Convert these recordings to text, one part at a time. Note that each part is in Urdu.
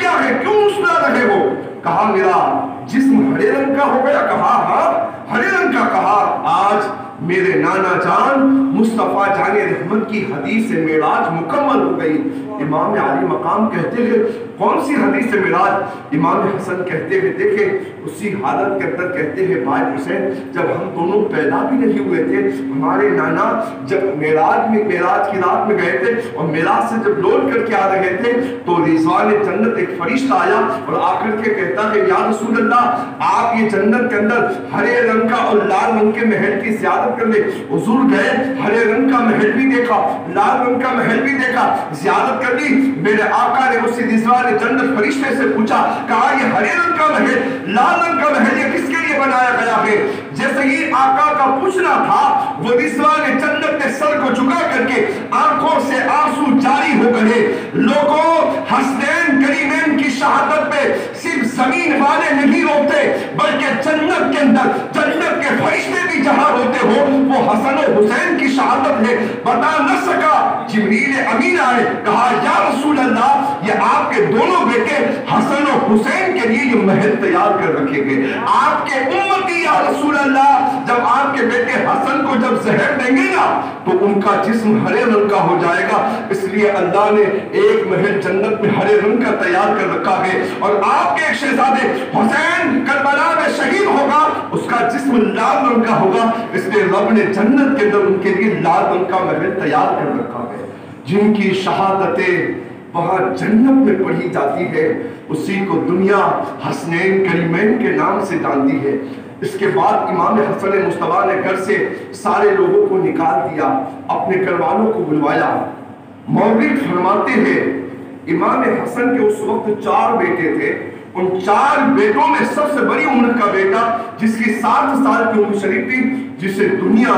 کیا ہے، کیوں مسکرا رہے ہو؟ کہا میرا جسم ہرے رنگ کا ہو گیا۔ کہا ہاں ہرے رنگ کا۔ کہا آج میرے نانا جان مصطفیٰ جان رحمت کی حدیث معراج مکمل ہو گئی۔ امام علی مقام کہتے ہیں کون سی حدیث معراج؟ امام حسن کہتے ہیں دیکھیں اسی حالت کے اندر کہتے ہیں بھائی حسین جب ہم دونوں پیدا بھی نہیں ہوئے تھے، ہمارے نانا جب معراج کی رات میں گئے تھے اور معراج سے جب لوٹ کر کے آ رہے تھے تو رضوان جنت ایک فرشتہ آیا اور آ کر کے کہتا ہے یا رسول اللہ آپ یہ جنت کے اندر ہرے رنگ کا اور لال رنگ کے محل کی زیارت کر لیں۔ حضور گئے، ہرے رنگ کا محل بھی دیکھا، لال رنگ کا محل بھی دیکھا، زیارت کر لی۔ میرے آقا نے اسی رضوان جنت فرشتے سے پوچھا، کہا یہ ہرے رنگ کا محل، لال رنگ کا محل یہ کس کے لیے بنایا گیا ہے؟ جیسے ہی آقا کا پوچھنا تھا وہ رضوان جنت نے سر کو جھکا کر کے آنکھوں سے آنسو جاری ہو گئے۔ لوگوں حسنین کریمین کی شہادت پہ صرف زمین والے نہیں روتے بلکہ جنت کے اندر جنت کے فرشتے بھی جہاں روتے ہو وہ حسن و حسین کی شہادت ہے۔ بتا نہ سکا، جبریل امین آئے، کہا یا رسول اللہ یہ آپ کے دونوں بیٹے حسن و حسین کے لیے یہ محل تیار کر رکھے گئے۔ آپ کے امتی یا رسول اللہ جب آپ کے بیٹے حسن کو جب زہر دیں گے نا تو ان کا جسم ہرے رنگ کا ہو جائے گا، اس لیے اللہ نے ایک محل جنت میں ہرے رنگ کا تیار کر رکھا ہے اور آپ کے ایک شہزادے حسین کربلا میں شہید ہوگا، اس کا جسم لال رنگ کا ہوگا، اس لیے رب نے جنت کے اندر ان کے لیے لال رنگ کا محل تیار کر رکھا ہے۔ جن کی شہادتیں وہاں جنت میں پڑھی جاتی ہے اسی کو دنیا حسنین کریمین کے نام سے جانتی ہے۔ اس کے بعد امام حسن مصطفیٰ نے گھر سے سارے لوگوں کو نکال دیا، اپنے گھر والوں کو بلوایا۔ مورخ فرماتے ہیں امام حسن کے اس وقت 4 بیٹے تھے، ان 4 بیٹوں میں سب سے بڑی عمر کا بیٹا جس کی 60 سال کی عمر شریف تھی، جسے دنیا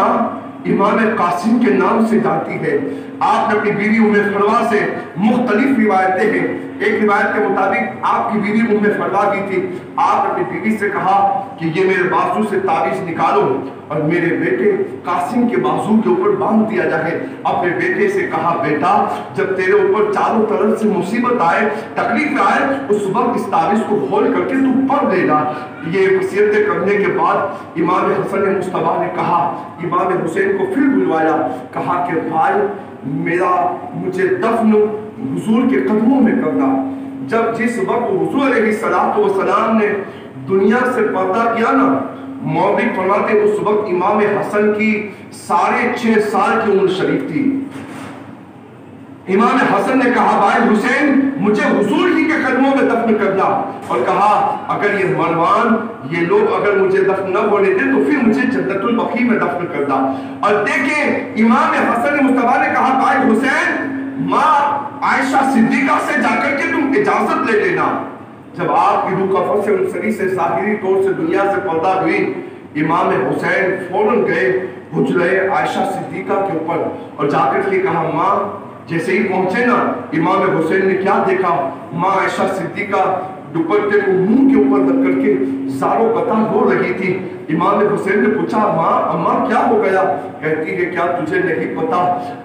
امام قاسم کے نام سے جانتی ہے۔ آپ نے اپنی بیوی ام فروا سے مختلف روایتیں ہیں، ایک روایت کے مطابق آپ کی بیوی ام فروا کی تھی، آپ نے اپنی بیوی سے کہا کہ یہ میرے بازو سے تعویذ نکالو اور میرے بیٹے قاسم کے بازو کے اوپر باندھ دیا جائے۔ اپنے بیٹے سے کہا بیٹا جب تیرے اوپر چاروں طرف سے مصیبت آئے، تکلیف آئے، اس وقت اس تعویذ کو کھول کر کے تو پڑھ دینا۔ یہ وصیتیں کرنے کے بعد امام حسن مصطفیٰ نے کہا، امام حسین کو پھر بلوایا، کہا کہ بھائی مجھے دفن حضور کے قدموں میں کرنا۔ جب جس وقت حضور علیہ السلام نے دنیا سے پردہ کیا نا، مورخ فرماتے اس وقت امام حسن کی 6.5 سال کی عمر شریف تھی۔ امام حسن نے کہا بھائی حسین مجھے حضور ہی کے قدموں میں دفن کرنا، اور کہا اگر یہ مروان یہ لوگ اگر مجھے دفن نہ ہونے دیں تو پھر مجھے جنت البقیع میں دفن کرنا۔ اور دیکھیں امام حسن مصطفیٰ نے کہا بھائی حسین ماں عائشہ صدیقہ سے جا کر کے تم اجازت لے لینا۔ جب آپ کی روح کفن سے انسری سے ظاہری طور سے دنیا سے پردہ ہوئی، امام حسین فوراً گئے حجرہ عائشہ صدیقہ کے اوپر اور جا کر کے کہا ماں، جیسے ہی پہنچے نا امام حسین نے کیا دیکھا، ماں عائشہ صدیقہ دوپٹے کو منہ کے اوپر رکھ کر کے زاروں قطع رو رہی تھی۔ امام حسین نے پوچھا ماں اماں کیا ہو گیا؟ کہتی ہے کیا تجھے نہیں پتا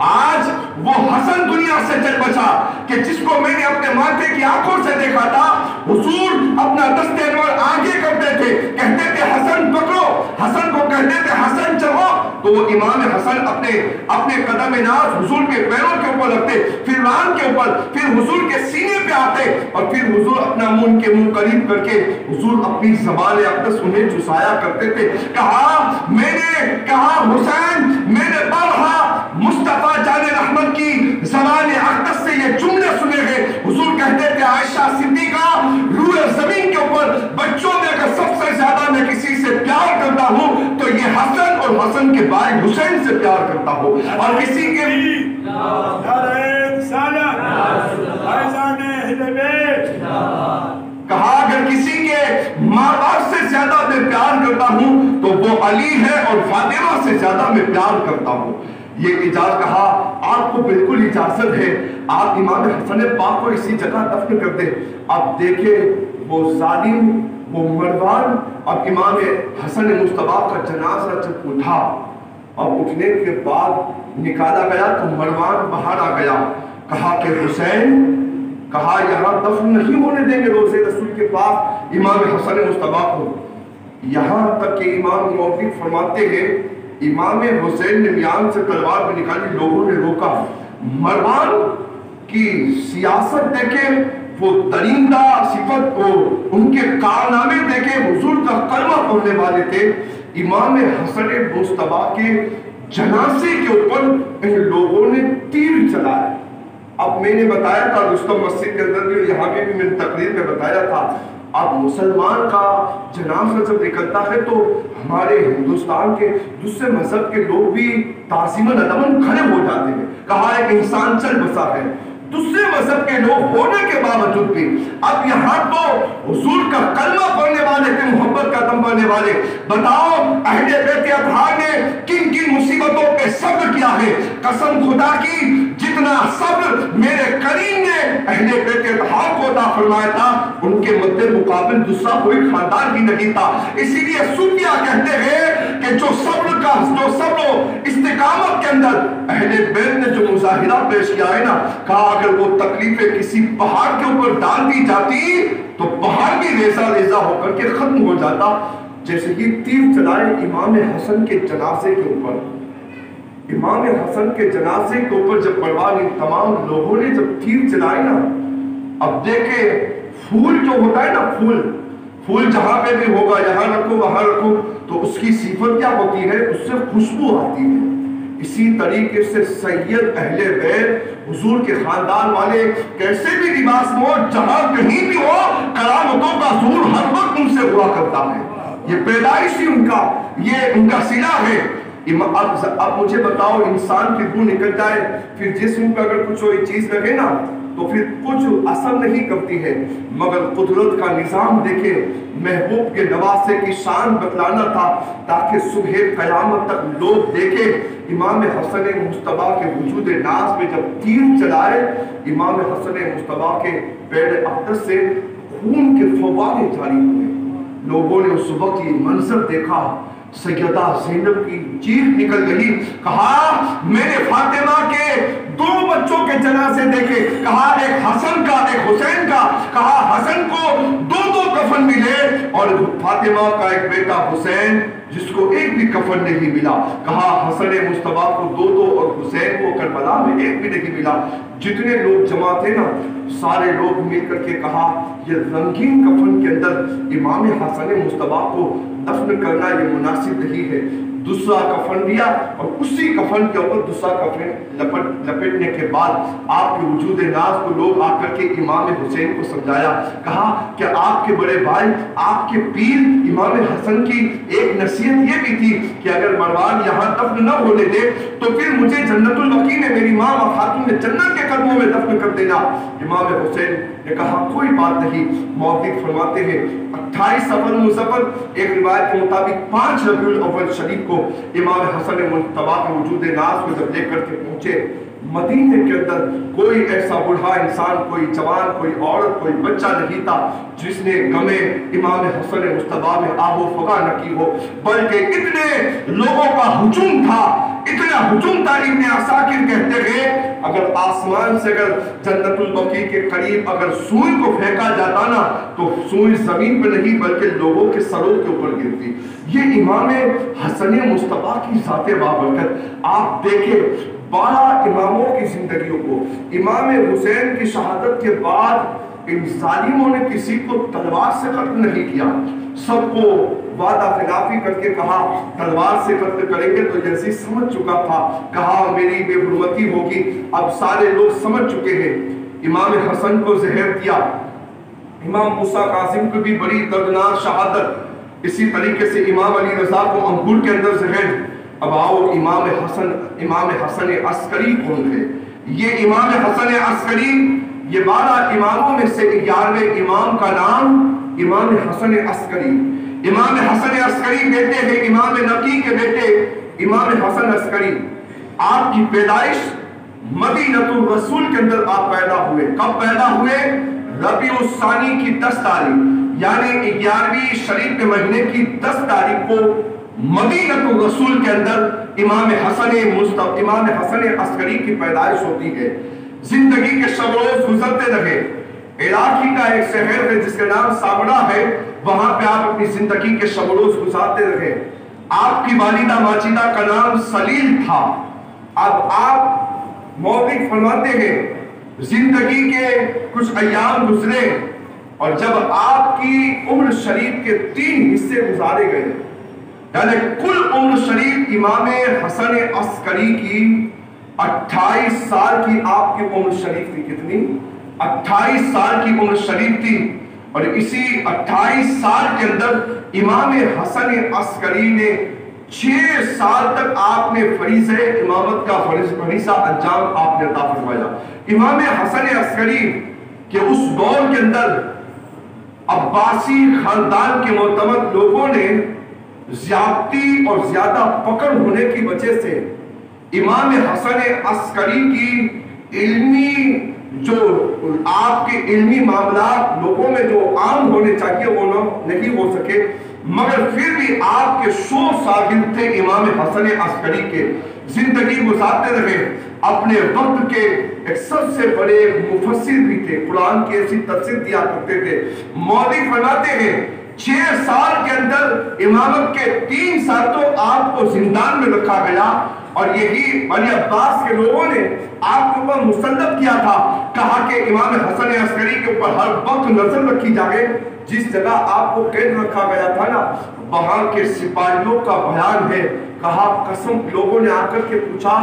آج وہ حسن دنیا سے چل بچا کہ جس کو میں نے اپنے ماتھے کی آنکھوں سے دیکھا تھا۔ حضور اپنا دستے انور آگے کرتے تھے، کہتے تھے حسن پکڑو، حسن کو کہتے تھے حسن چڑھو، تو وہ امام حسن اپنے قدم ناز حضور کے پیروں کے اوپر رکھتے، پھر ران کے اوپر، پھر حضور کے سینے پہ آتے اور پھر حضور اپنا منہ کے منہ قریب کر کے حضور اپنی زبان اقدس انہیں چسایا کرتے تھے۔ میں نے کہا حسین میں نے پڑھا مصطفیٰ جان رحمت کی زبان اقدس سے یہ جملے سنے ہیں۔ حضور کہتے تھے عائشہ صدیقہ روئے زمین کے اوپر بچوں میں اگر سب سے زیادہ میں کسی سے پیار کرتا ہوں تو یہ حسن اور حسن کے بھائی حسین سے پیار کرتا ہوں، اور کسی کے کہا اگر کسی کے ماں باپ سے زیادہ میں پیار کرتا ہوں تو وہ علی ہے اور فاطمہ سے زیادہ میں پیار کرتا ہوں۔ یہ اجازت کہا آپ کو بالکل اجازت ہے، آپ امام حسن پاک کو اسی جگہ دفن کر دیں۔ اب دیکھیں وہ ظالم وہ مروان، اب امام حسن مصطفیٰ کا جنازہ جب اٹھا اور اٹھنے کے بعد نکالا گیا تو مروان باہر آ گیا، کہا کہ حسین کہا یہاں دفن نہیں ہونے دیں گے روزے رسول کے پاس امام حسن مصطفیٰ کو. یہاں تک کہ امام موقف فرماتے ہیں امام حسین نے میان سے تلوار بھی نکالی, لوگوں نے روکا. مروان کی سیاست دیکھیں, وہ درندہ صفت کو, ان کے کارنامے دیکھیں, حضور کا کلمہ پڑھنے والے تھے. امام حسن مصطفیٰ کے جنازے کے اوپر ان لوگوں نے تیر چلائے. اب میں نے بتایا تھا رستم مسجد کے اندر بھی, یہاں پہ بھی میں نے تقریر میں بتایا تھا, اب مسلمان کا جنازہ جب نکلتا ہے تو ہمارے ہندوستان کے دوسرے مذہب کے لوگ بھی تعظیماً ادباً کھڑے ہو جاتے ہیں. کہا ایک انسان چل بسا ہے, دوسرے مذہب کے لوگ ہونے کے باوجود بھی. اب یہاں تو حضور کا کلمہ پڑھنے والے تھے, محبت کا دم پڑھنے والے. بتاؤ اہل بیت اطہار نے کن کن مصیبتوں پہ صبر کیا ہے. قسم خدا کی جتنا صبر میرے کریم نے اہل بیت اطہار کو عطا فرمایا تھا, ان کے مد مقابل دوسرا کوئی خاندان بھی نہیں تھا. اسی لیے صوفیہ کہتے ہیں کہ جو صبر و استقامت کے اندر اہل بیت نے جو مظاہرہ پیش کیا ہے نا, کہا اگر وہ تکلیفیں کسی پہاڑ کے اوپر ڈال دی جاتی تو پہاڑ بھی ریزہ ریزہ ہو کر کے ختم ہو جاتا. جیسے ہی تیر چلائے امام حسن کے جنازے کے اوپر, امام حسن کے جنازے کے اوپر جب پروان ان تمام لوگوں نے جب تیر چلائے نا, اب دیکھیں پھول جو ہوتا ہے نا, پھول جہاں پہ بھی ہوگا, یہاں رکھو وہاں رکھو, تو اس کی صفت کیا ہوتی ہے, اس سے خوشبو آتی ہے. اسی طریقے سے سید اہل بیت حضور کے خاندان والے کیسے بھی لباس میں ہو, جہاں کہیں بھی ہو, کرامتوں کا ظہور ہر وقت ان سے ہوا کرتا ہے. یہ پیدائش ہی ان کا, یہ ان کا صلہ ہے. اب مجھے بتاؤ, انسان کی روح نکل جائے پھر جسم پہ اگر کچھ کوئی چیز لگے نا تو پھر کچھ اثر نہیں کرتی ہے, مگر قدرت کا نظام دیکھے. محبوب کے نواسے کی شان بتلانا تھا تاکہ صبح قیامت تک لوگ دیکھیں. امام حسن مصطفیٰ کے وجود ناز میں جب تیر چلائے, امام حسن مصطفیٰ کے پیر اقدس سے خون کے فوارے جاری ہوئے. لوگوں نے اس وقت یہ منظر دیکھا, سیدہ زینب کی چیخ نکل گئی. کہا میں نے فاطمہ کے 2 بچوں کے جنازے دیکھے, کہا ایک حسن کا ایک حسین کا. کہا حسن کو 2 کفن ملے اور فاطمہ کا ایک بیٹا حسین جس کو ایک بھی کفن نہیں ملا. کہا حسن مصطفیٰ کو 2 اور حسین کو کربلا میں ایک بھی نہیں ملا. جتنے لوگ جمع تھے نا, سارے لوگ مل کر کے کہا یہ رنگین کفن کے اندر امام حسن مصطفیٰ کو دفن کرنا یہ مناسب نہیں ہے. دوسرا کفن دیا اور اسی کفن کے اوپر دوسرا کفن لپٹنے کے بعد آپ کے وجود ناز کو لوگ آ کر کے امام حسین کو سمجھایا. کہا کہ آپ کے بڑے بھائی, آپ کے پیر امام حسن کی ایک نصیحت یہ بھی تھی کہ اگر مروان یہاں دفن نہ ہونے دے تو پھر مجھے جنت البقیع میں میری ماں اور خاتون نے جنت کے قدموں میں دفن کر دینا. امام حسین نے کہا کوئی بات نہیں. موقف فرماتے ہیں 28 صفر مظفر, ایک روایت کے مطابق 5 ربیع الاول شریف کو امام حسن مصطفیٰ کے وجود ناز کو جب لے کر کے پہنچے, مدینے کے اندر کوئی ایسا بڑھا انسان, کوئی جوان, کوئی عورت, کوئی بچہ نہیں تھا جس نے غمے امام حسن مصطفیٰ میں آب و فغاں نہ کی ہو, بلکہ اتنے لوگوں کا ہجوم تھا, اتنا ہجوم تھا. ابن عساکر کہتے ہیں اگر آسمان سے اگر جنت البقیع کے قریب اگر سوئی کو پھینکا جاتا نا تو سوئی زمین پہ نہیں بلکہ لوگوں کے سروں کے اوپر گرتی. یہ امام حسن مصطفیٰ کی ذات بابرکت. آپ دیکھیں 12 اماموں کی زندگیوں کو, امام حسین کی شہادت کے بعد ان ظالموں نے کسی کو تلوار سے قتل نہیں کیا. سب کو وعدہ خلافی کر کے کہا تلوار سے قتل کریں گے تو یزید سمجھ چکا تھا. کہا میری بے حرمتی ہوگی. اب سارے لوگ سمجھ چکے ہیں. امام حسن کو زہر دیا, امام موسیٰ کاظم کو بھی بڑی دردناک شہادت. اسی طریقے سے امام علی رضا کو انگور کے اندر زہر. اب آؤ امام حسن عسکری کون ہے؟ یہ امام حسن عسکری, یہ 12 اماموں میں سے 11ویں امام کا نام امام حسن عسکری. امام حسن عسکری بیٹے ہیں امام نقی کے بیٹے امام حسن عسکری. آپ کی پیدائش مدینہ الرسول کے اندر آپ پیدا ہوئے. کب پیدا ہوئے؟ ربیع الثانی کی 10 تاریخ یعنی 11ویں شریف کے مہینے کی 10 تاریخ کو مدینہ الرسول کے اندر امام حسن عسکری کی پیدائش ہوتی ہے. زندگی کے شب روز گزرتے رہے. عراقی کا ایک شہر ہے جس کا نام سامرا ہے، وہاں پہ آپ اپنی زندگی کے شب و روز گزارتے رہے۔ آپ کی والدہ ماجدہ کا نام سلیل تھا۔ اب آپ مورخ فرماتے ہیں زندگی کے کچھ ایام گزرے اور جب آپ کی عمر شریف کے 3 حصے گزارے گئے، یعنی کل عمر شریف امام حسن عسکری کی 28 سال کی آپ کی عمر شریف تھی۔ کتنی؟ 28 سال کی عمر شریف تھی، اور اسی 28 سال کے اندر امام حسن عسکری نے 6 سال تک آپ نے فریضہ امامت کا فریضہ انجام آپ نے عطا فرمایا۔ امام حسن عسکری کے اس دور کے اندر عباسی خاندان کے معتمد لوگوں نے زیادتی اور زیادہ پکڑ ہونے کی وجہ سے امام حسن عسکری کی علمی جو آپ کے علمی معاملات لوگوں میں جو عام ہونے چاہیے وہ نہیں ہو سکے، مگر پھر بھی آپ کے 100 شاگرد تھے امام حسن عسکری کے، زندگی گزارتے رہے۔ اپنے وقت کے ایک سب سے بڑے مفسر بھی تھے، قرآن کی ایسی تفسیر دیا کرتے تھے۔ مولوی فرماتے ہیں 6 سال کے اندر امامت کے 3 سال تو آپ کو زندان میں رکھا گیا، اور یہی بنی عباس کے لوگوں نے آپ کے اوپر مسلط کیا تھا، کہا کہ امام حسن عسکری کے اوپر ہر وقت نظر رکھی جائے۔ جس جگہ آپ کو قید رکھا گیا تھا نا، وہاں کے سپاہیوں کا بیان ہے، کہا قسم، لوگوں نے آ کر کے پوچھا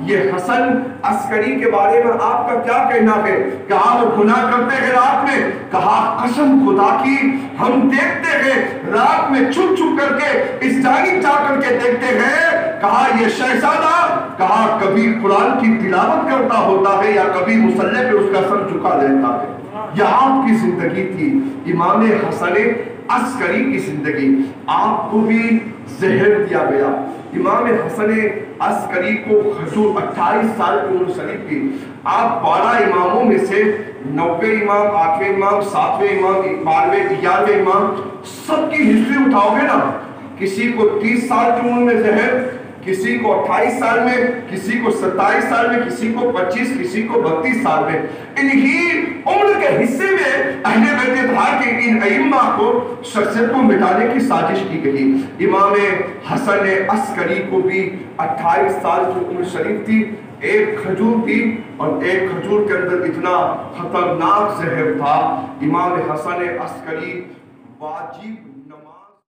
یہ حسن عسکری کے بارے میں آپ کا کیا کہنا ہے؟ کہا وہ گناہ کرتے ہیں رات میں، کہا قسم خدا کی ہم دیکھتے ہیں رات میں چھپ چھپ کر کے اس جانب جا کر کے دیکھتے ہیں، کہا یہ شہزادہ کہا کبھی قرآن کی تلاوت کرتا ہوتا ہے یا کبھی مصلی پہ اس کا سر جھکا لیتا ہے۔ یہ آپ کی زندگی تھی، امام حسن عسکری کی زندگی۔ آپ کو بھی زہر دیا گیا۔ امام حسن عسکری کو حضور 28 سال کی عمر شریف کی، آپ 12 اماموں میں سے 90 امام، 8ویں امام، 7ویں امام، 12ویں، 11ویں امام، سب کی ہسٹری اٹھاؤ گے نا، کسی کو 30 سال کی عمر میں زہر، کسی کو 28 سال میں، کسی کو 27 سال میں، کسی کو 25، کسی کو 32 سال میں۔ انہی عمر کے حصے میں اہل بیت اطہار کے ان ائمہ کو شخصیت کو مٹانے کی سازش کی گئی۔ امام حسن عسکری کو بھی 28 سال کی عمر شریف تھی، ایک کھجور تھی، اور ایک کھجور کے اندر اتنا خطرناک زہر تھا۔ امام حسن عسکری واجب